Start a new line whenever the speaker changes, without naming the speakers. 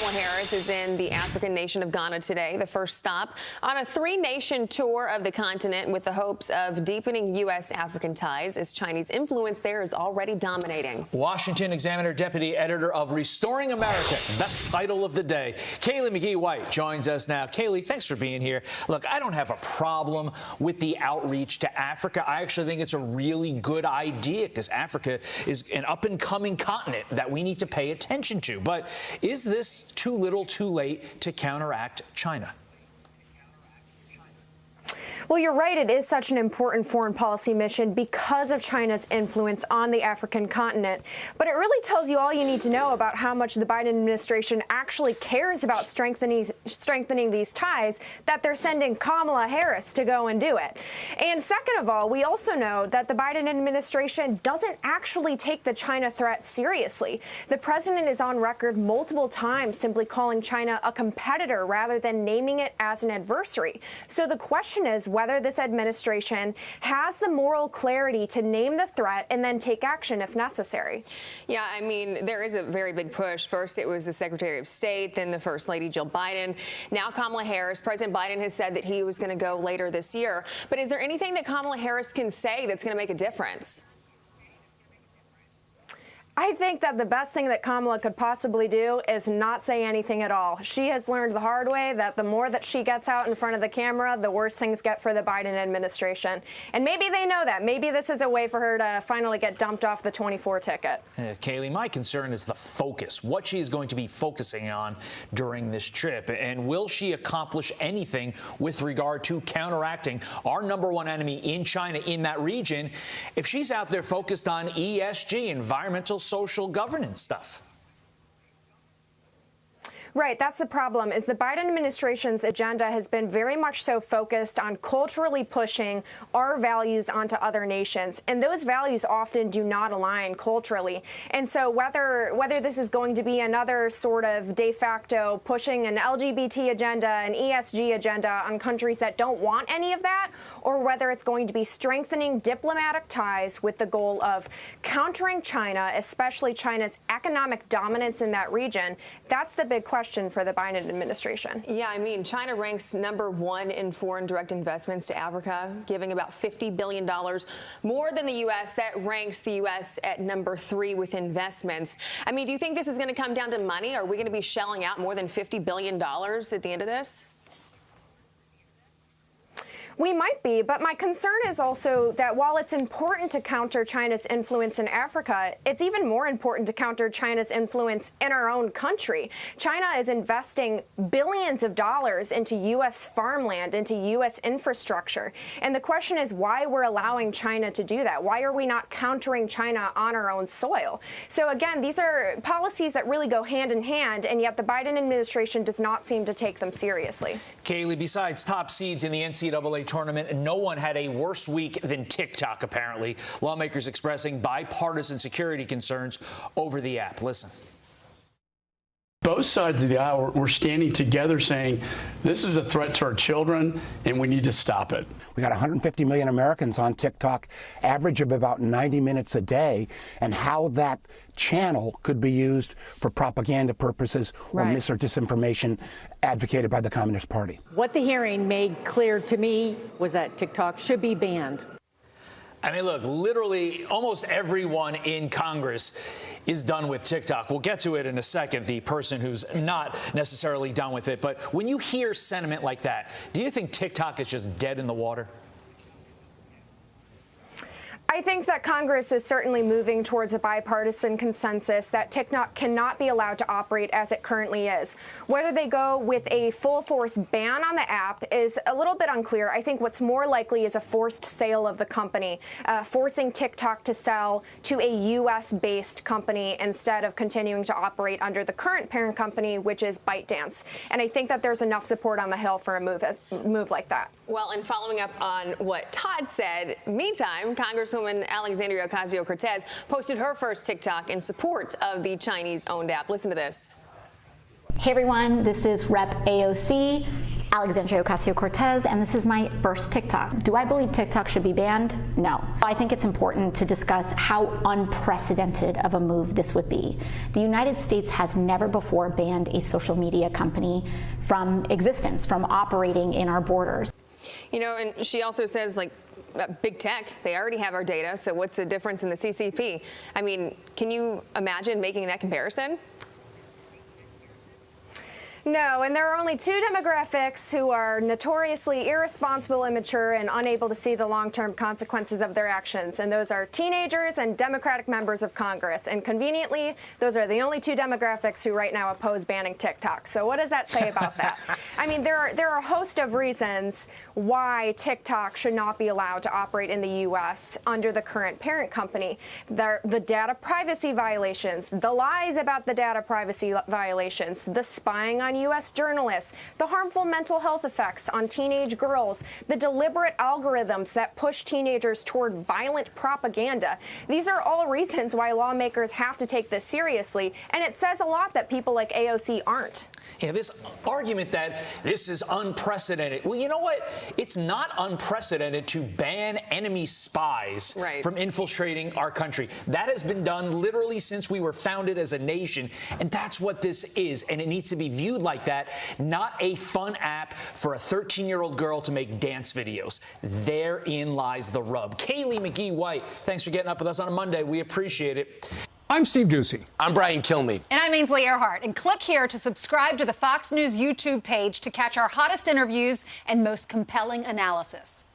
Kamala Harris is in the African nation of Ghana today, the first stop on a three-nation tour of the continent with the hopes of deepening U.S.-African ties as Chinese influence there is already dominating.
Washington Examiner deputy editor of Restoring America, best title of the day. Kaylee McGee-White joins us now. Kaylee, thanks for being here. Look, I don't have a problem with the outreach to Africa. I actually think it's a really good idea because Africa is an up-and-coming continent that we need to pay attention to. But is this too little, too late to counteract China?
Well, you're right. It is such an important foreign policy mission because of China's influence on the African continent. But it really tells you all you need to know about how much the Biden administration actually cares about strengthening these ties, that they're sending Kamala Harris to go and do it. And second of all, we also know that the Biden administration doesn't actually take the China threat seriously. The president is on record multiple times simply calling China a competitor rather than naming it as an adversary. So the question is whether this administration has the moral clarity to name the threat and then take action if necessary.
Yeah, I mean, there is a very big push. First, it was the Secretary of State, then the First Lady Jill Biden. Now Kamala Harris. President Biden has said that he was going to go later this year. But is there anything that Kamala Harris can say that's going to make a difference?
I think that the best thing that Kamala could possibly do is not say anything at all. She has learned the hard way that the more that she gets out in front of the camera, the worse things get for the Biden administration. And maybe they know that. Maybe this is a way for her to finally get dumped off the 24 ticket.
Kaylee, my concern is the focus, what she is going to be focusing on during this trip. And will she accomplish anything with regard to counteracting our number one enemy in China in that region if she's out there focused on ESG, environmental social governance stuff?
Right. That's the problem, is the Biden administration's agenda has been very much so focused on culturally pushing our values onto other nations. And those values often do not align culturally. And so whether this is going to be another sort of de facto pushing an LGBT agenda, an ESG agenda on countries that don't want any of that, or whether it's going to be strengthening diplomatic ties with the goal of countering China, especially China's economic dominance in that region, that's the big question for the Biden administration.
Yeah, I mean, China ranks #1 in foreign direct investments to Africa, giving about $50 billion more than the U.S. That ranks the U.S. at #3 with investments. I mean, do you think this is going to come down to money? Are we going to be shelling out more than $50 billion at the end of this?
We might be, but my concern is also that while it's important to counter China's influence in Africa, it's even more important to counter China's influence in our own country. China is investing billions of dollars into U.S. farmland, into U.S. infrastructure. And the question is why we're allowing China to do that. Why are we not countering China on our own soil? So again, these are policies that really go hand in hand, and yet the Biden administration does not seem to take them seriously.
Kaylee, besides top seeds in the NCAA tournament, no one had a worse week than TikTok, apparently. Lawmakers expressing bipartisan security concerns over the app. Listen.
Both sides of the aisle were standing together saying this is a threat to our children and we need to stop it.
We got 150 million Americans on TikTok, average of about 90 minutes a day, and how that channel could be used for propaganda purposes or mis or disinformation advocated by the Communist Party.
What the hearing made clear to me was that TikTok should be banned.
I mean, look, literally almost everyone in Congress is done with TikTok. We'll get to it in a second, the person who's not necessarily done with it. But when you hear sentiment like that, do you think TikTok is just dead in the water?
I think that Congress is certainly moving towards a bipartisan consensus that TikTok cannot be allowed to operate as it currently is. Whether they go with a full-force ban on the app is a little bit unclear. I think what's more likely is a forced sale of the company, forcing TikTok to sell to a U.S.-based company instead of continuing to operate under the current parent company, which is ByteDance. And I think that there's enough support on the Hill for a move like that.
Well, and following up on what Todd said, meantime, Congresswoman Alexandria Ocasio-Cortez posted her first TikTok in support of the Chinese-owned app. Listen to this.
Hey everyone, this is Rep AOC. Alexandria Ocasio-Cortez, and this is my first TikTok. Do I believe TikTok should be banned? No. I think it's important to discuss how unprecedented of a move this would be. The United States has never before banned a social media company from existence, from operating in our borders.
You know, and she also says, like, big tech, they already have our data, so what's the difference in the CCP? I mean, can you imagine making that comparison?
No, and there are only two demographics who are notoriously irresponsible, immature, and unable to see the long-term consequences of their actions, and those are teenagers and Democratic members of Congress. And conveniently, those are the only two demographics who right now oppose banning TikTok. So what does that say about that? I mean, there are a host of reasons why TikTok should not be allowed to operate in the U.S. under the current parent company. The data privacy violations, the lies about the data privacy violations, the spying on U.S. journalists, the harmful mental health effects on teenage girls, the deliberate algorithms that push teenagers toward violent propaganda. These are all reasons why lawmakers have to take this seriously, and it says a lot that people like AOC aren't.
Yeah, this argument that this is unprecedented. Well, you know what? It's not unprecedented to ban enemy spies from infiltrating our country. That has been done literally since we were founded as a nation, and that's what this is, and it needs to be viewed like that, not a fun app for a 13-year-old girl to make dance videos. Therein lies the rub. Kaylee McGee-White, thanks for getting up with us on a Monday. We appreciate it.
I'm Steve Doocy.
I'm Brian Kilmeade.
And I'm Ainsley Earhart. And click here to subscribe to the Fox News YouTube page to catch our hottest interviews and most compelling analysis.